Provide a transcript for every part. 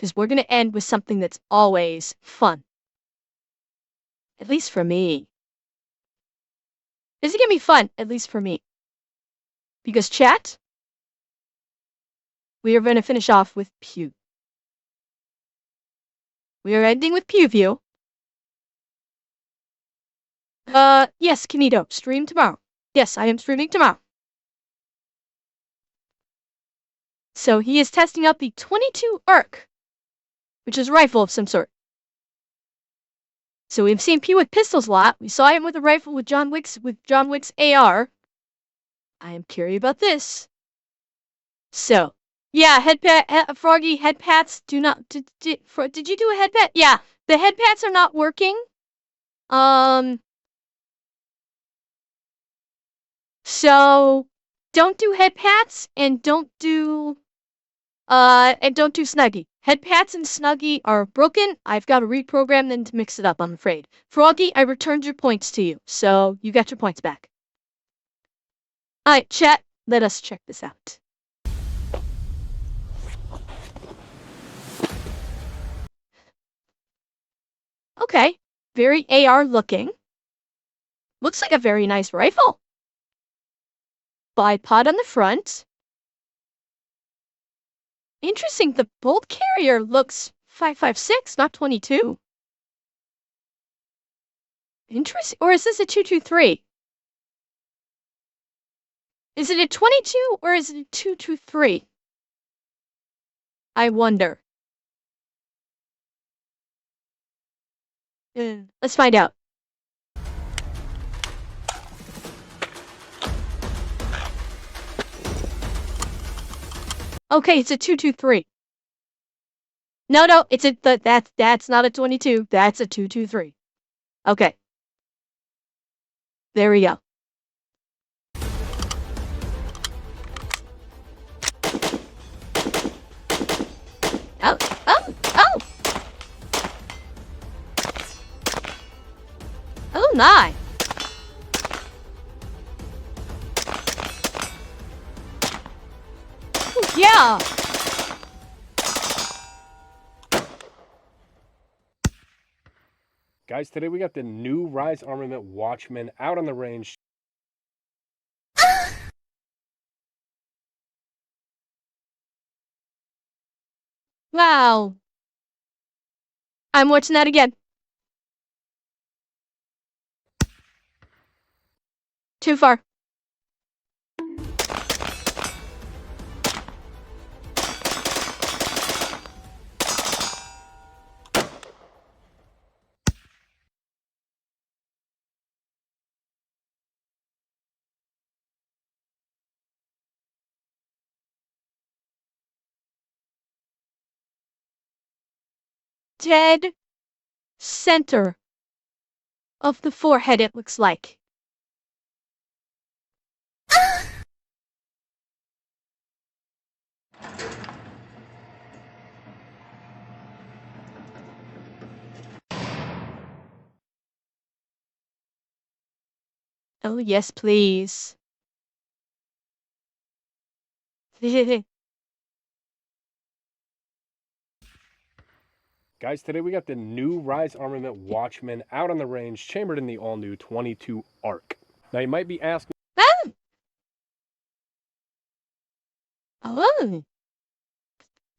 because we're going to end with something that's always fun. At least for me. This is going to be fun, at least for me. Because chat, we are going to finish off with Pew. We are ending with PewView. Yes, Kinito, stream tomorrow. Yes, I am streaming tomorrow. So he is testing out the 22 ARC, which is a rifle of some sort. So we've seen Pew with pistols a lot. We saw him with a rifle with John Wick's AR. I am curious about this. So, yeah, Froggy, head pats do not. Did you do a head pat? Yeah, the head pats are not working. So don't do head pats and don't do Snuggie. Head pats and Snuggie are broken. I've got to reprogram them to mix it up, I'm afraid. Froggy, I returned your points to you, so you got your points back. Alright, chat, let us check this out. Okay, very AR looking. Looks like a very nice rifle. Bipod on the front. Interesting, the bolt carrier looks 5.56, not 22. Interesting, or is this a 223? Is it a 22 or is it a 223? I wonder. Let's find out. Okay, it's a 223. No, it's that's not a 22. That's a 223. Okay. There we go. Oh my. Ooh, yeah. Guys, today we got the new Rise Armament Watchman out on the range. Wow. I'm watching that again. Too far. Dead center of the forehead, it looks like. Oh, yes, please. Guys, today we got the new Rise Armament Watchman out on the range, chambered in the all-new 22 ARC. Now you might be asking... Oh.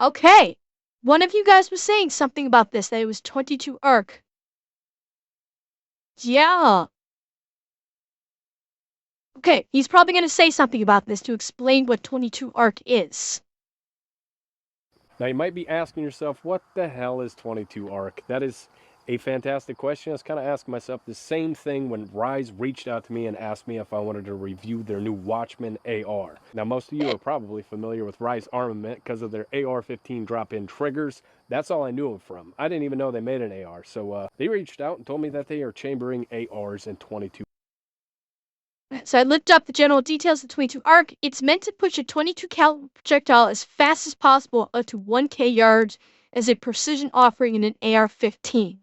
Okay. One of you guys was saying something about this, that it was 22 ARC. Yeah. Okay, he's probably going to say something about this to explain what 22 ARC is. Now you might be asking yourself, what the hell is 22 ARC? That is a fantastic question. I was kind of asking myself the same thing when Rise reached out to me and asked me if I wanted to review their new Watchman AR. Now most of you are probably familiar with Rise Armament because of their AR-15 drop-in triggers. That's all I knew them from. I didn't even know they made an AR. So they reached out and told me that they are chambering ARs in 22. So I looked up the general details of the 22 ARC. It's meant to push a 22 cal projectile as fast as possible up to 1K yards as a precision offering in an AR-15.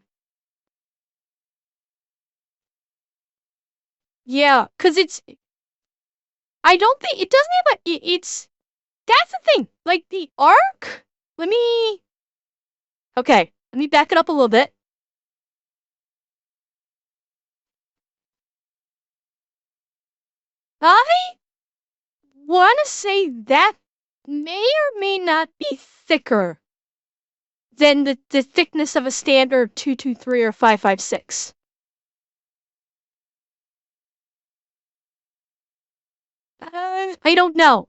Yeah, because I don't think, it doesn't have a, that's the thing. Like, the ARC, let me Okay, let me back it up a little bit. I want to say that may or may not be thicker than the thickness of a standard 223 or 556. I don't know.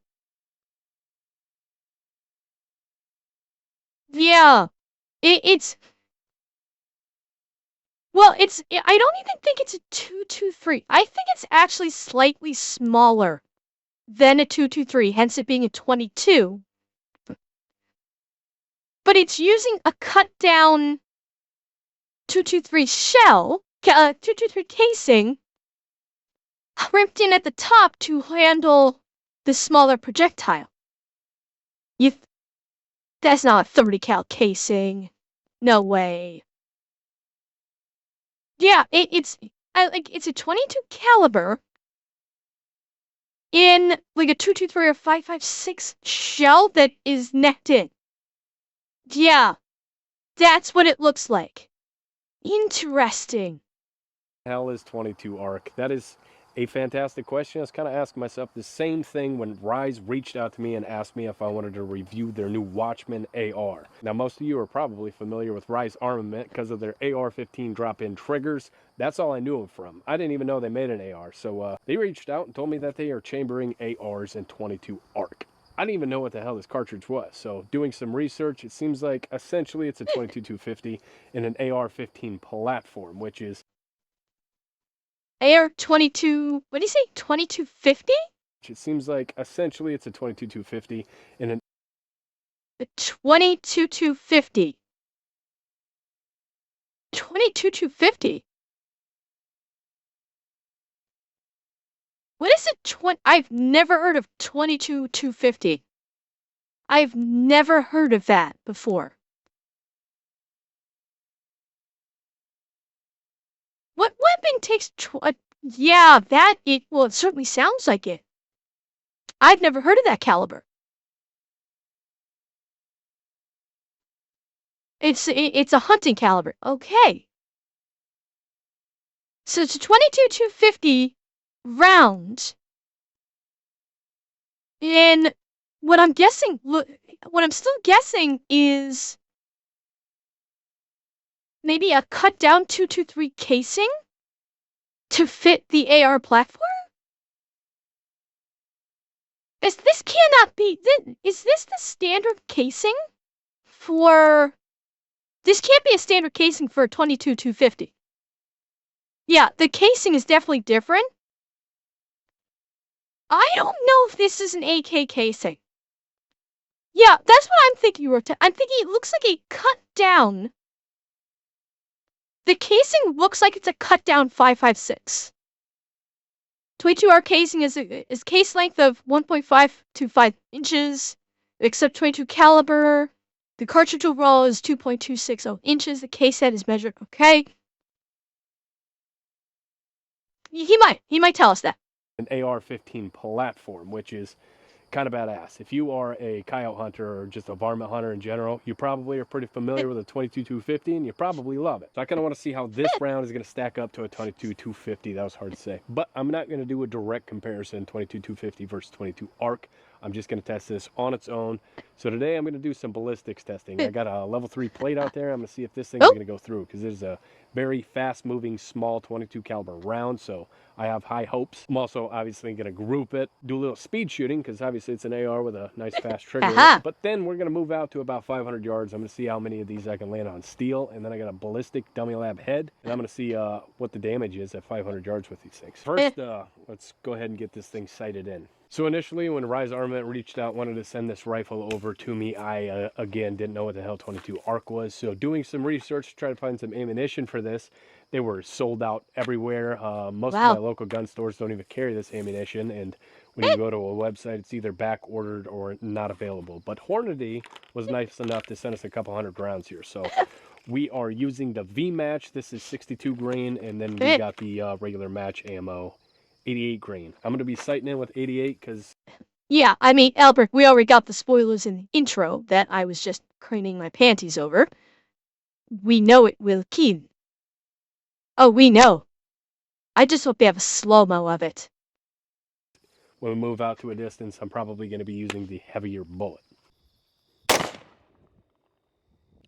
Yeah, it's well, I don't even think it's a 223. I think it's actually slightly smaller than a 223, hence it being a 22. But it's using a cut down 223 shell, 223 casing, crimped in at the top to handle the smaller projectile. That's not a 30 cal casing. No way. Yeah, it's a 22 caliber in like a 223 or 556 shell that is necked in. Yeah, that's what it looks like. Interesting. Hell is 22 ARC? That is a fantastic question. I was kind of asking myself the same thing when Rise reached out to me and asked me if I wanted to review their new Watchman AR. Now, most of you are probably familiar with Rise Armament because of their AR-15 drop-in triggers. That's all I knew them from. I didn't even know they made an AR. So they reached out and told me that they are chambering ARs in 22 ARC. I didn't even know what the hell this cartridge was. So doing some research, it seems like essentially it's a 22-250 in an AR-15 platform, which is AR-22, what do you say, 2250? It seems like essentially it's a 22-250 in an The 22-250. 22-250? What is it? I've never heard of 22-250. I've never heard of that before. What weapon takes yeah, well, it certainly sounds like it. I've never heard of that caliber. It's a hunting caliber. Okay. So it's a 22-250 round. And what I'm still guessing is maybe a cut down 223 casing to fit the AR platform? Is this the standard casing for... This can't be a standard casing for a 22-250. Yeah, the casing is definitely different. I don't know if this is an AK casing. Yeah, that's what I'm thinking, Rota. I'm thinking it looks like a cut down. The casing looks like it's a cut down 556. 22R casing is case length of 1.5 to 5 inches, except 22 caliber. The cartridge overall is 2.260 inches. The case head is measured. Okay. He might tell us that. An AR-15 platform, which is kind of badass. If you are a coyote hunter or just a varmint hunter in general, you probably are pretty familiar with a 22-250 and you probably love it. So I kind of want to see how this round is going to stack up to a 22-250. That was hard to say. But I'm not going to do a direct comparison 22-250 versus 22 ARC. I'm just going to test this on its own. So today I'm going to do some ballistics testing. I got a level 3 plate out there. I'm going to see if this thing is going to go through because it is a very fast moving small 22 caliber round. So I have high hopes. I'm also obviously going to group it, do a little speed shooting because obviously it's an AR with a nice fast trigger. But then we're going to move out to about 500 yards. I'm going to see how many of these I can land on steel. And then I got a ballistic dummy lab head. And I'm going to see what the damage is at 500 yards with these things. First, let's go ahead and get this thing sighted in. So initially when Rise Armament reached out, wanted to send this rifle over to me, I, again, didn't know what the hell 22 ARC was. So doing some research to try to find some ammunition for this, they were sold out everywhere. Most of my local gun stores don't even carry this ammunition. And when you go to a website, it's either back ordered or not available. But Hornady was nice enough to send us a couple hundred rounds here. So we are using the V-Match. This is 62 grain. And then we got the regular match ammo. 88 grain. I'm going to be sighting in with 88 because... Yeah, I mean, Albert, we already got the spoilers in the intro that I was just craning my panties over. we know it will kill. Oh, we know. I just hope they have a slow-mo of it. When we move out to a distance, I'm probably going to be using the heavier bullet. I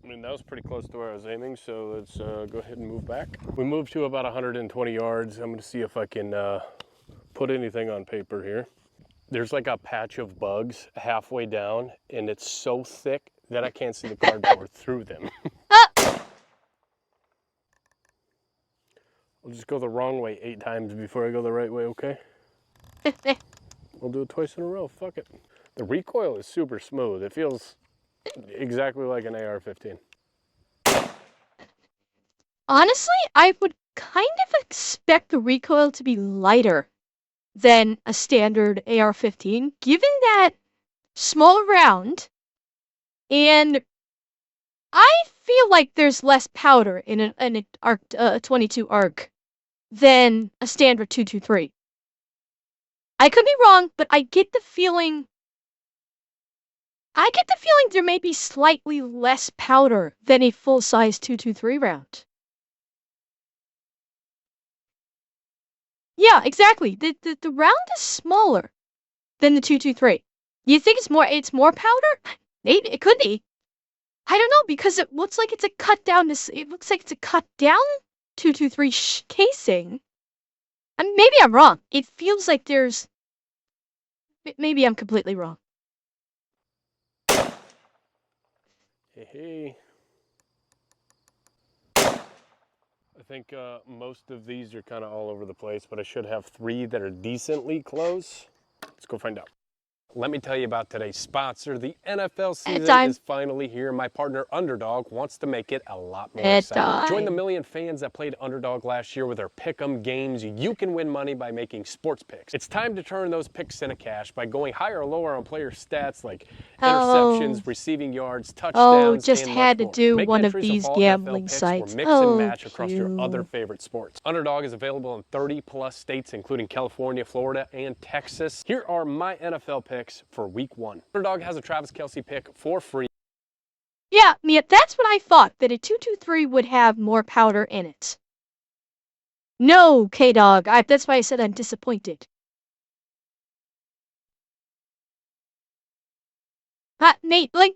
mean, that was pretty close to where I was aiming, so let's go ahead and move back. We moved to about 120 yards. I'm going to see if I can put anything on paper here. There's like a patch of bugs halfway down, and it's so thick that I can't see the cardboard through them. I'll just go the wrong way 8 times before I go the right way, okay? We'll do it twice in a row, fuck it. The recoil is super smooth. It feels exactly like an AR-15. Honestly, I would kind of expect the recoil to be lighter than a standard AR-15, given that smaller round, and I feel like there's less powder in an ARC, 22 ARC than a standard 223. I could be wrong, but I get the feeling there may be slightly less powder than a full-size 223 round. Yeah, exactly. The round is smaller than the 223. You think it's more powder? Maybe it could be. I don't know, because it looks like it's a cut down. It looks like it's a cut down 223 casing. I mean, maybe I'm wrong. It feels like there's. Maybe I'm completely wrong. Hey. I think most of these are kind of all over the place, but I should have 3 that are decently close. Let's go find out. Let me tell you about today's sponsor. The NFL season is finally here. My partner Underdog wants to make it a lot more exciting. Join the million fans that played Underdog last year with their pick'em games. You can win money by making sports picks. It's time to turn those picks into cash by going higher or lower on player stats like interceptions, receiving yards, touchdowns, just and had to do Make one of entries these all gambling NFL picks sites. Or mix and match across your other favorite sports. Underdog is available in 30+ states, including California, Florida, and Texas. Here are my NFL picks for week 1. Underdog has a Travis Kelce pick for free. Yeah, Mia, that's what I thought, that a 223 would have more powder in it. No, K-Dog, that's why I said I'm disappointed. Nate, like,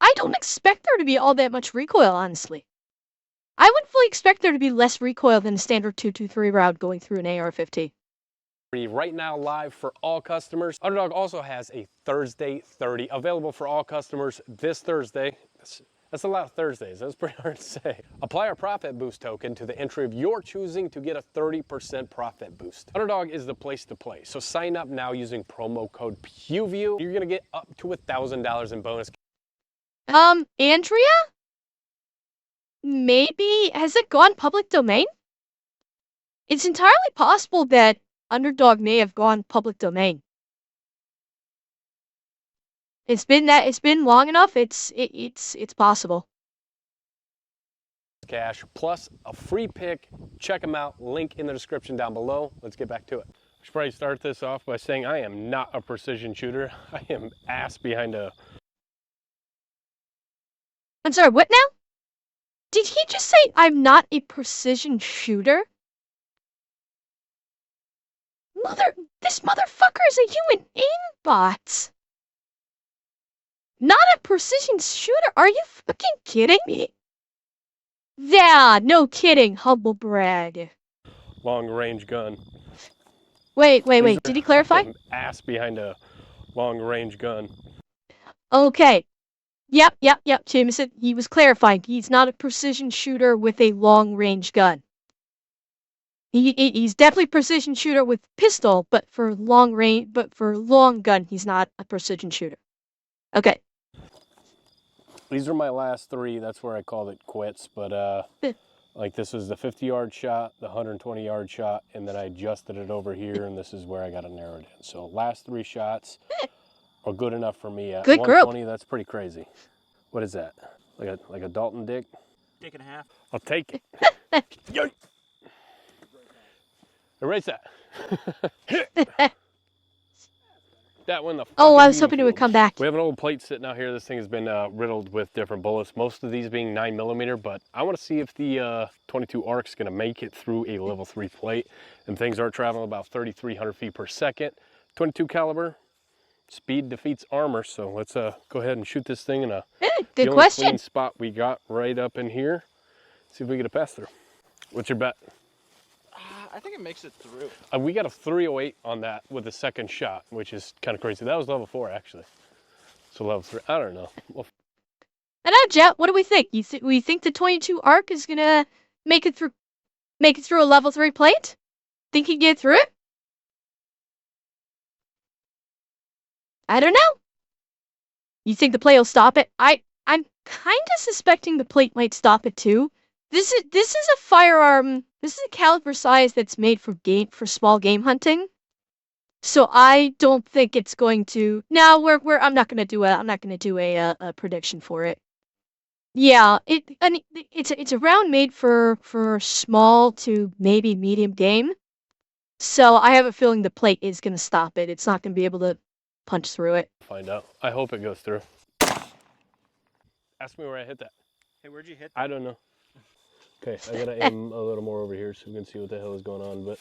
I don't expect there to be all that much recoil, honestly. I would fully expect there to be less recoil than a standard 223 round going through an AR-15. Right now, live for all customers. Underdog also has a Thursday 30 available for all customers this Thursday. That's a lot of Thursdays. That's pretty hard to say. Apply our profit boost token to the entry of your choosing to get a 30% profit boost. Underdog is the place to play. So sign up now using promo code PEWVIEW. You're gonna get up to $1,000 in bonus. Andrea? Maybe, has it gone public domain? It's entirely possible that Underdog may have gone public domain. It's been long enough, it's possible. Cash plus a free pick. Check them out. Link in the description down below. Let's get back to it. I should probably start this off by saying I am not a precision shooter. I am ass behind a... I'm sorry, what now? Did he just say I'm not a precision shooter? This motherfucker is a human aimbot. Not a precision shooter? Are you fucking kidding me? Yeah, no kidding, humble brag. Long range gun. Wait, did he clarify? Ass behind a long range gun. Okay. Yep, Jameson, he was clarifying. He's not a precision shooter with a long range gun. He's definitely a precision shooter with pistol, but for long gun, he's not a precision shooter. Okay. These are my last 3. That's where I called it quits, but like this was the 50-yard shot, the 120-yard shot, and then I adjusted it over here, and this is where I got it narrowed in. So last 3 shots are good enough for me. At good 120, group. That's pretty crazy. What is that? Like a Dalton dick? Dick and a half. I'll take it. Erase that. That one, the Oh, I fucking was hoping it would Beanfield. come back. We have an old plate sitting out here. This thing has been riddled with different bullets, most of these being 9mm, but I want to see if the 22 ARC is going to make it through a level 3 plate. And things are traveling about 3,300 feet per second. 22 caliber, speed defeats armor, so let's go ahead and shoot this thing in a Good the only question. clean spot we got right up in here. See if we get a pass through. What's your bet? I think it makes it through. We got a 308 on that with the second shot, which is kind of crazy. That was level 4, actually. So level 3, I don't know. Well, And now, Jet, what do we think? We think the 22 ARC is gonna make it through a level 3 plate? Think he can get through it? I don't know. You think the plate will stop it? I'm kind of suspecting the plate might stop it too. This is a firearm. This is a caliber size that's made for small game hunting. So I don't think it's going to. Now I'm not gonna do a prediction for it. Yeah, it's a round made for small to maybe medium game. So I have a feeling the plate is gonna stop it. It's not gonna be able to punch through it. find out. I hope it goes through. Ask me where I hit that. Hey, where'd you hit? I don't know. Okay, I gotta aim a little more over here so we can see what the hell is going on, but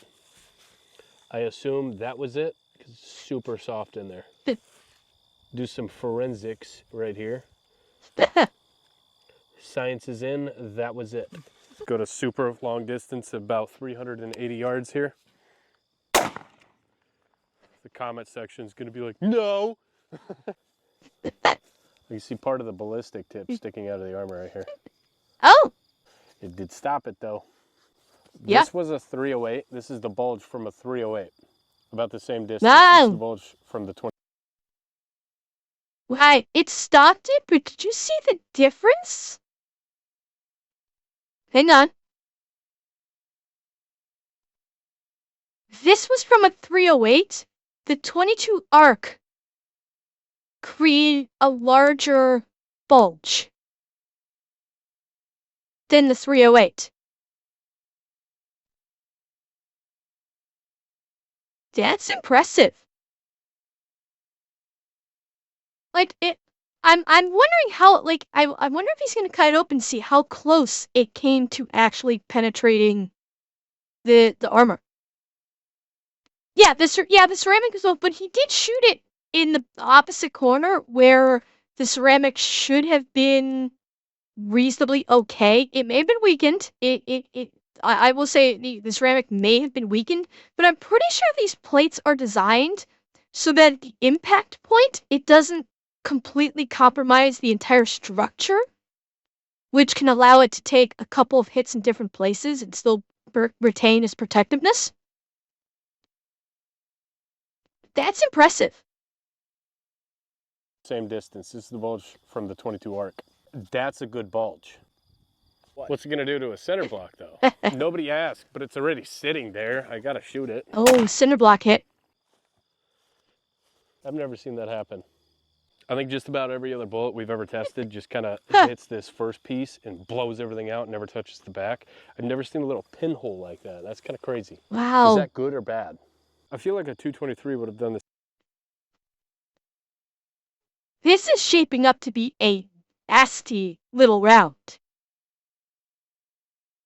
I assume that was it, because it's super soft in there. Do some forensics right here. Science is in, that was it. Go to super long distance, about 380 yards here. The comment section is gonna be like, no! You see part of the ballistic tip sticking out of the armor right here. Oh! It did stop it though. Yeah. This was a 308. This is the bulge from a 308. About the same distance. Wow. This is the bulge from the 20. Right, it stopped it, but did you see the difference? Hang on. This was from a 308. The 22 ARC created a larger bulge than the 308. That's impressive. Like I'm wondering how, like, I wonder if he's gonna cut it open and see how close it came to actually penetrating the armor. Yeah, the ceramic is off, but he did shoot it in the opposite corner where the ceramic should have been reasonably okay. It may have been weakened. I will say the ceramic may have been weakened, but I'm pretty sure these plates are designed so that at the impact point, it doesn't completely compromise the entire structure, which can allow it to take a couple of hits in different places and still retain its protectiveness. That's impressive. Same distance. This is the bulge from the 22 ARC. That's a good bulge. What's it gonna do to a center block though? Nobody asked, but it's already sitting there. I gotta shoot it. Oh, cinder block hit. I've never seen that happen. I think just about every other bullet we've ever tested just kind of hits this first piece and blows everything out and never touches the back. I've never seen a little pinhole like that. That's kind of crazy. Wow. Is that good or bad? I feel like a 223 would have done this. This is shaping up to be a nasty little round.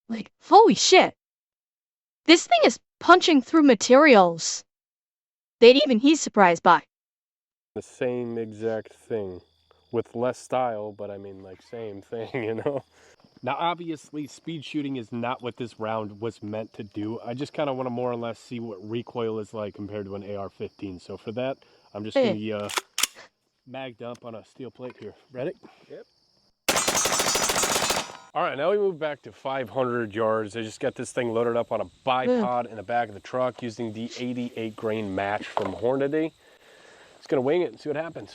Like, holy shit. This thing is punching through materials that even he's surprised by. The same exact thing with less style, but I mean, like, same thing, you know? Now, obviously, speed shooting is not what this round was meant to do. I just kind of want to more or less see what recoil is like compared to an AR-15. So for that, I'm just going to be magged up on a steel plate here. Ready? Yep. All right, now we move back to 500 yards. I just got this thing loaded up on a bipod in the back of the truck using the 88 grain match from Hornady. Just gonna wing it and see what happens.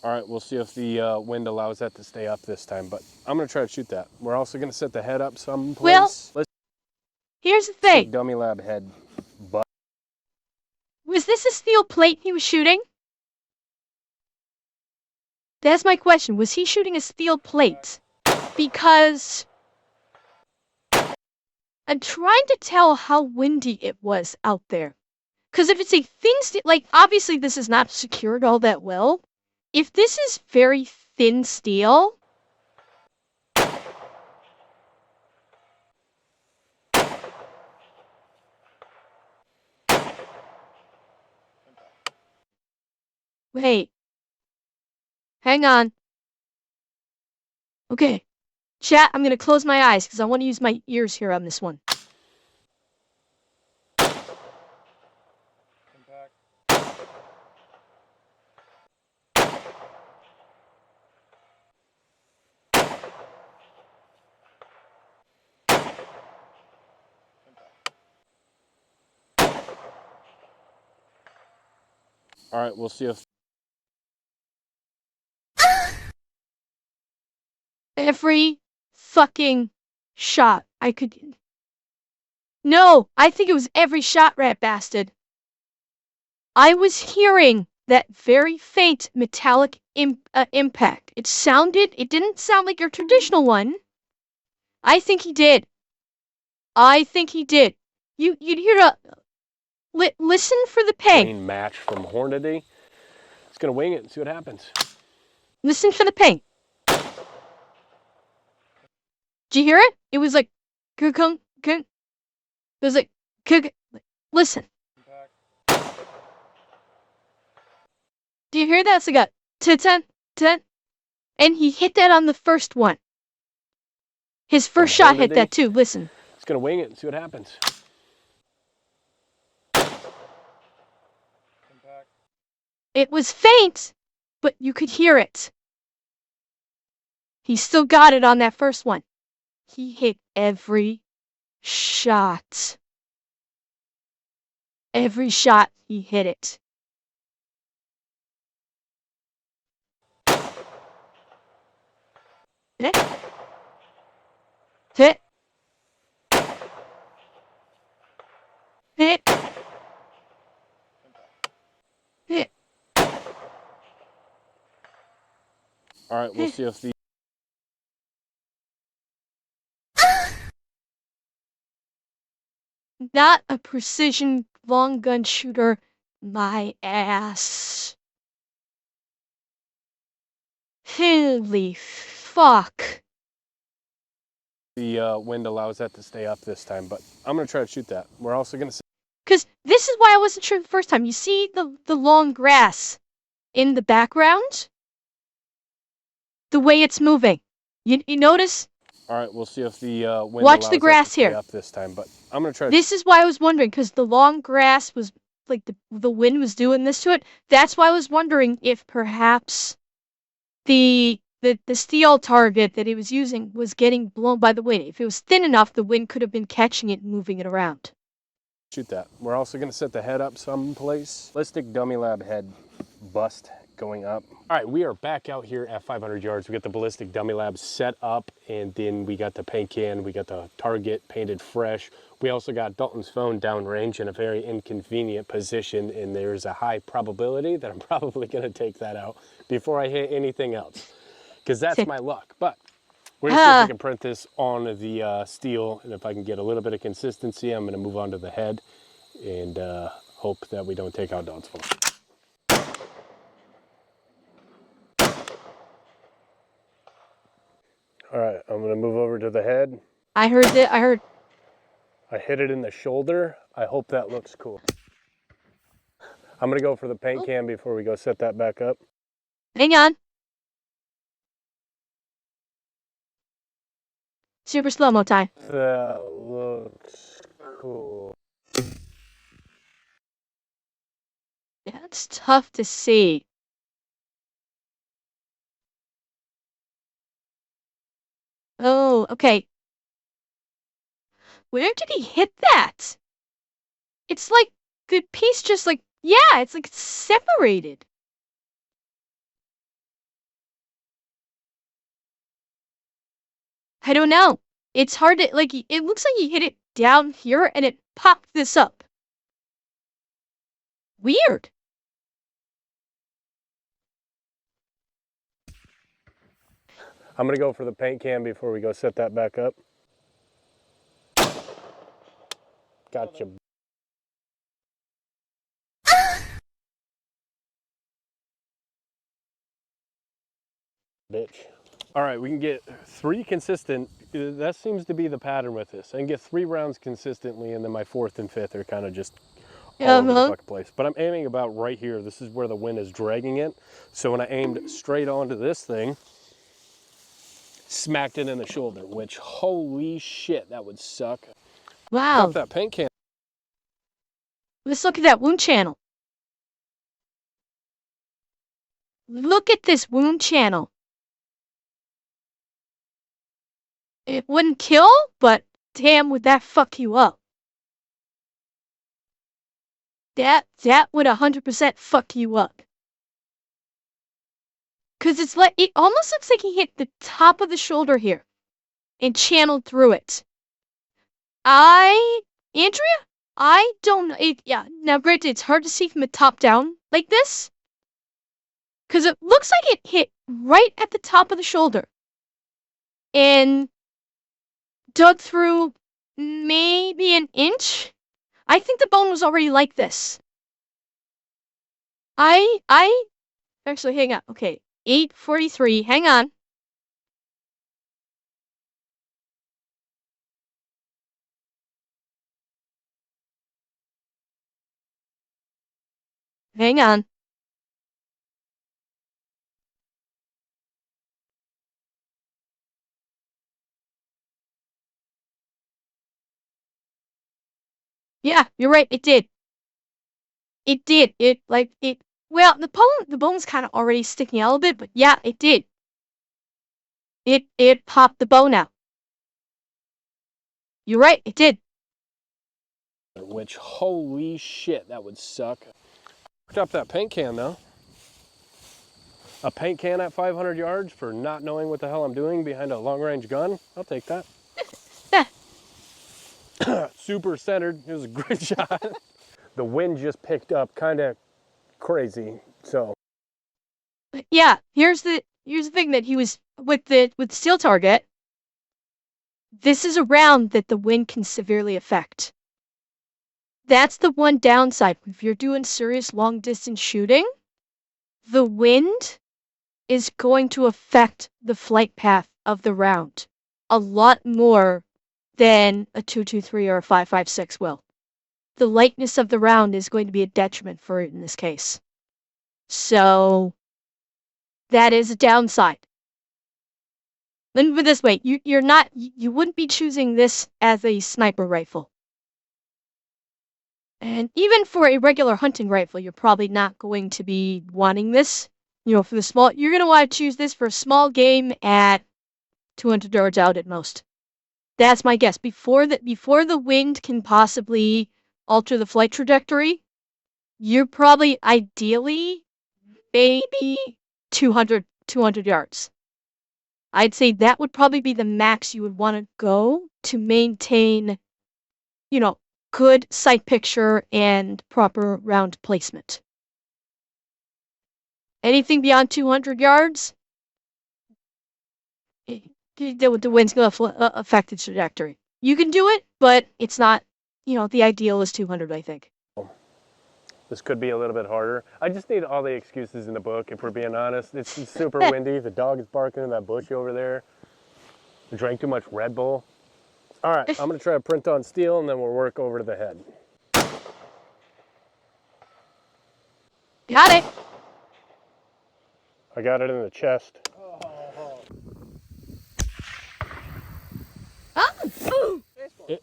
All right, we'll see if the wind allows that to stay up this time, but I'm gonna try to shoot that. We're also gonna set the head up someplace. Well, Here's the Stick thing. dummy lab head. But Was this a steel plate he was shooting? That's my question. Was he shooting a steel plate? Because I'm trying to tell how windy it was out there. Because if it's a thin steel, like, obviously this is not secured all that well. If this is very thin steel, wait, hang on. Okay, chat, I'm gonna close my eyes because I want to use my ears here on this one. all right, we'll see if Every fucking shot I could. No, I think it was every shot, rat bastard. I was hearing that very faint metallic impact. It didn't sound like your traditional one. I think he did. You'd hear a, listen for the ping. green match from Hornady. It's gonna wing it and see what happens. Listen for the ping. Did you hear it? It was like, kung. It was like, listen. Do you hear that? It's like a 10, and he hit that on the first one. His first shot hit that too. Listen. It's gonna wing it and see what happens. It was faint, but you could hear it. He still got it on that first one. He hit every shot. Every shot, he hit it. Hit. Hit. Hit. Hit. All right, we'll see if the Not a precision long gun shooter, my ass. Holy fuck. the wind allows that to stay up this time, but I'm gonna try to shoot that. We're also gonna. Because this is why I wasn't sure the first time. You see the long grass in the background? The way it's moving. You notice? All right, we'll see if the wind Watch allows the that grass to stay here. up this time, but I'm gonna try. This is why I was wondering, because the long grass was, like, the wind was doing this to it. That's why I was wondering if perhaps the steel target that he was using was getting blown by the wind. If it was thin enough, the wind could have been catching it and moving it around. Shoot that. We're also gonna set the head up someplace. Ballistic dummy lab head bust going up. All right, we are back out here at 500 yards. We got the ballistic dummy lab set up, and then we got the paint can, we got the target painted fresh. We also got Dalton's phone downrange in a very inconvenient position, and there's a high probability that I'm probably gonna take that out before I hit anything else, because that's my luck. But we're gonna see if we can print this on the steel, and if I can get a little bit of consistency, I'm gonna move on to the head and hope that we don't take out Dalton's phone. All right, I'm gonna move over to the head. I heard that. I hit it in the shoulder. I hope that looks cool. I'm gonna go for the paint can before we go set that back up. Hang on. Super slow-mo time. That looks cool. Yeah, it's tough to see. Oh, okay. Where did he hit that? It's like the piece just like, yeah, it's like it's separated. I don't know. It's hard to, like, it looks like he hit it down here and it popped this up. Weird. I'm gonna go for the paint can before we go set that back up. Gotcha. Bitch. All right, we can get 3 consistent. That seems to be the pattern with this. I can get 3 rounds consistently, and then my 4th and 5th are kind of just all over the fucking place. But I'm aiming about right here. This is where the wind is dragging it. So when I aimed straight onto this thing, smacked it in the shoulder, which holy shit, that would suck. Wow. Drop that paint can. Let's look at that wound channel. Look at this wound channel. It wouldn't kill, but damn, would that fuck you up. That would 100% fuck you up. Cause it's like, it almost looks like he hit the top of the shoulder here and channeled through it. Andrea, I don't know. Yeah, now granted, it's hard to see from the top down like this. Cause it looks like it hit right at the top of the shoulder. And dug through maybe an inch. I think the bone was already like this. Actually, hang on. Okay, 8:43. Hang on. Hang on. Yeah, you're right. It did. It did. Well, the bone's kind of already sticking out a bit, but yeah, it did. It popped the bone out. You're right. It did. Which holy shit, that would suck. Picked up that paint can though. A paint can at 500 yards for not knowing what the hell I'm doing behind a long-range gun. I'll take that. Super centered. It was a great shot. The wind just picked up kind of crazy, so. Yeah, here's the thing that he was with steel target. This is a round that the wind can severely affect. That's the one downside. If you're doing serious long distance shooting, the wind is going to affect the flight path of the round a lot more than a 2.23 or a 5.56 will. The lightness of the round is going to be a detriment for it in this case. So that is a downside. Let me put it this way, you wouldn't be choosing this as a sniper rifle. And even for a regular hunting rifle, you're probably not going to be wanting this. You know, for the small, you're going to want to choose this for a small game at 200 yards out at most. That's my guess. Before the wind can possibly alter the flight trajectory, you're probably ideally maybe 200 yards. I'd say that would probably be the max you would want to go to maintain, you know, good sight picture and proper round placement. Anything beyond 200 yards, the wind's going to affect its trajectory. You can do it, but it's not, you know, the ideal is 200, I think. This could be a little bit harder. I just need all the excuses in the book, if we're being honest. It's super windy. The dog is barking in that bush over there. I drank too much Red Bull. All right, I'm going to try to print on steel, and then we'll work over to the head. Got it. I got it in the chest. Oh.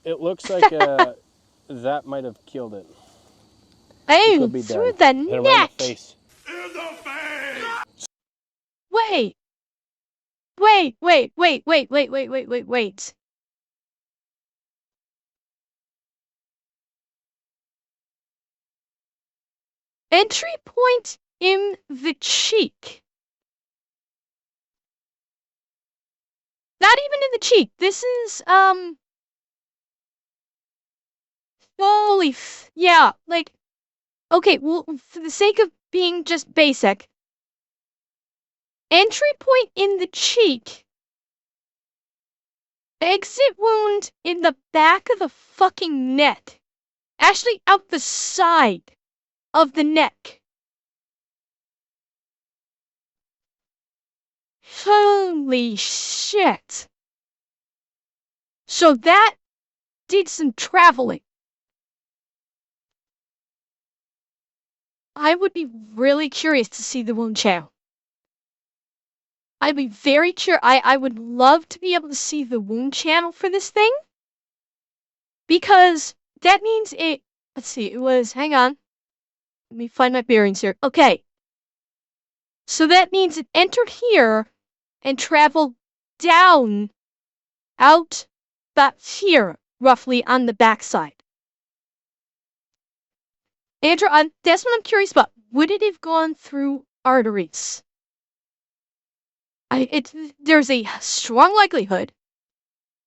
It looks like that might have killed it. Hey, Could be through dead. the Hit him right in neck. the face. Wait. Entry point in the cheek. Not even in the cheek. This is, Yeah, like, okay, well, for the sake of being just basic, entry point in the cheek, exit wound in the back of the fucking neck, actually out the side of the neck. Holy shit. So that did some traveling. I would be really curious to see the wound channel. I'd be very curious. I would love to be able to see the wound channel for this thing. Because that means it, let's see, it was, hang on. Let me find my bearings here. Okay. So that means it entered here and traveled down, out, back here, roughly on the backside. Andrew, that's what I'm curious about. Would it have gone through arteries? There's a strong likelihood.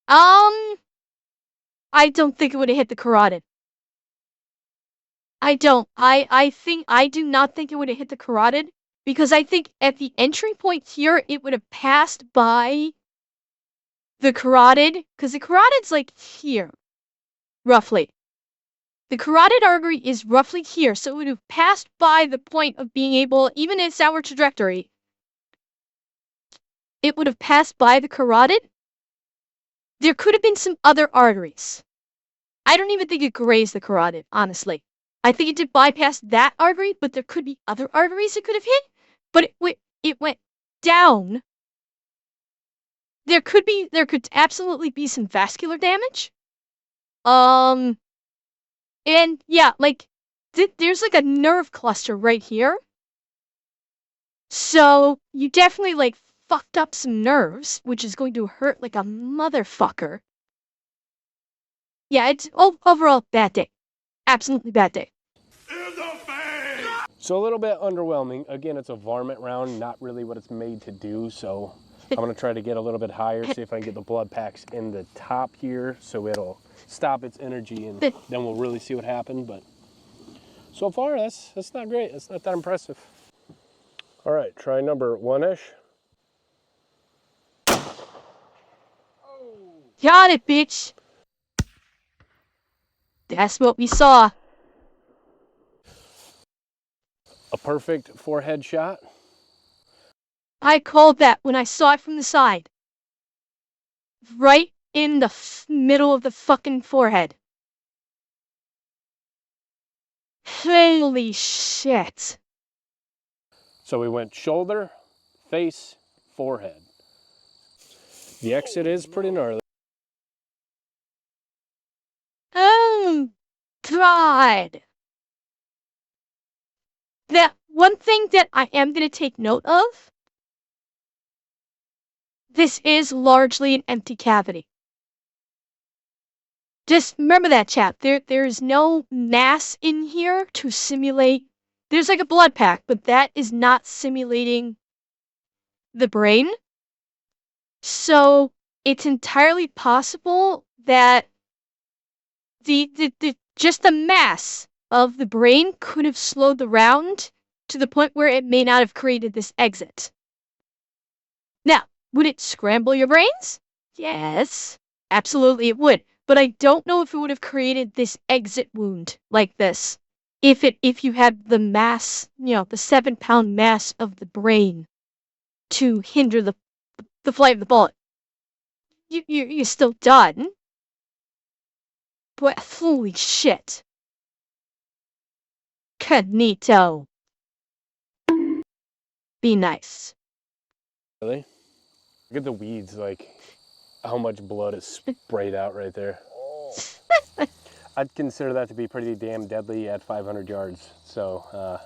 I don't think it would have hit the carotid. I do not think it would have hit the carotid, because I think at the entry point here, it would have passed by the carotid, because the carotid's like here, roughly. The carotid artery is roughly here, so it would have passed by the point of being able, even in its downward trajectory, it would have passed by the carotid. There could have been some other arteries. I don't even think it grazed the carotid, honestly. I think it did bypass that artery, but there could be other arteries it could have hit. But it went down. There could absolutely be some vascular damage. And yeah, like, there's like a nerve cluster right here. So you definitely like fucked up some nerves, which is going to hurt like a motherfucker. Yeah, it's overall bad day. Absolutely bad day. So a little bit underwhelming. Again, it's a varmint round, not really what it's made to do. So I'm gonna try to get a little bit higher, see if I can get the blood packs in the top here, so it'll stop its energy, and then we'll really see what happened. But so far, that's not great. That's not that impressive. All right, try number one-ish. Got it, bitch. That's what we saw. A perfect forehead shot. I called that when I saw it from the side. Right in the middle of the fucking forehead. Holy shit. So we went shoulder, face, forehead. The exit is pretty gnarly. Oh, God. That one thing that I am going to take note of, this is largely an empty cavity. Just remember that, chat. There's no mass in here to simulate. There's like a blood pack, but that is not simulating the brain. So it's entirely possible that just the mass of the brain could have slowed the round to the point where it may not have created this exit. Now, would it scramble your brains? Yes, absolutely it would. But I don't know if it would have created this exit wound like this if you had the mass, the 7-pound mass of the brain to hinder the flight of the bullet. You're still done. But holy shit. Cognito. Be nice. Really? Look at the weeds, like how much blood is sprayed out right there. I'd consider that to be pretty damn deadly at 500 yards. So,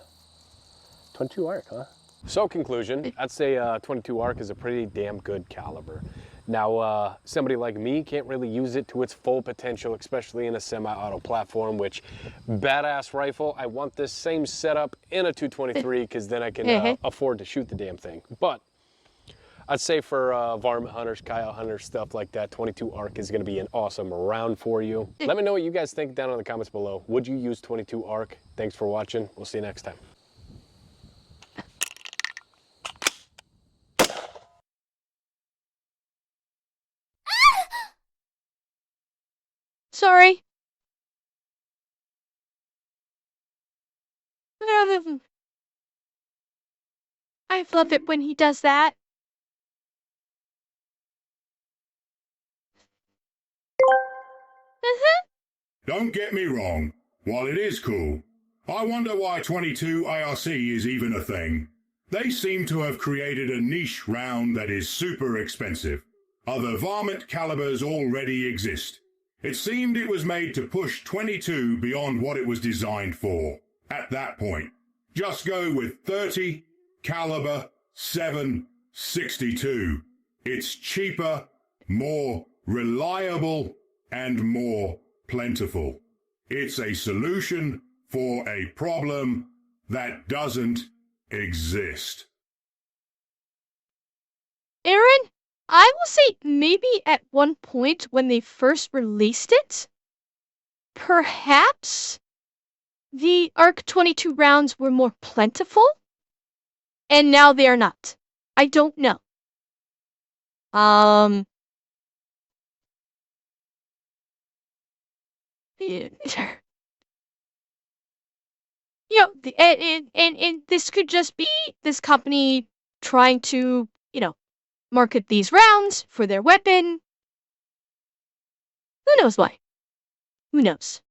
22 ARC, huh? So conclusion, I'd say 22 ARC is a pretty damn good caliber. Now, somebody like me can't really use it to its full potential, especially in a semi-auto platform, which, badass rifle, I want this same setup in a 223, because then I can afford to shoot the damn thing. But I'd say for varmint hunters, coyote hunters, stuff like that, 22 ARC is going to be an awesome round for you. Let me know what you guys think down in the comments below. Would you use 22 ARC? Thanks for watching. We'll see you next time. Sorry. I love it when he does that. Don't get me wrong, while it is cool, I wonder why 22 ARC is even a thing. They seem to have created a niche round that is super expensive. Other varmint calibers already exist. It seemed it was made to push 22 beyond what it was designed for. At that point, just go with 30, caliber, 7, 62. It's cheaper, more reliable, and more plentiful. It's a solution for a problem that doesn't exist. Aaron, I will say maybe at one point when they first released it, perhaps the ARC 22 rounds were more plentiful, and now they are not. I don't know. And this could just be this company trying to, market these rounds for their weapon. Who knows why? Who knows?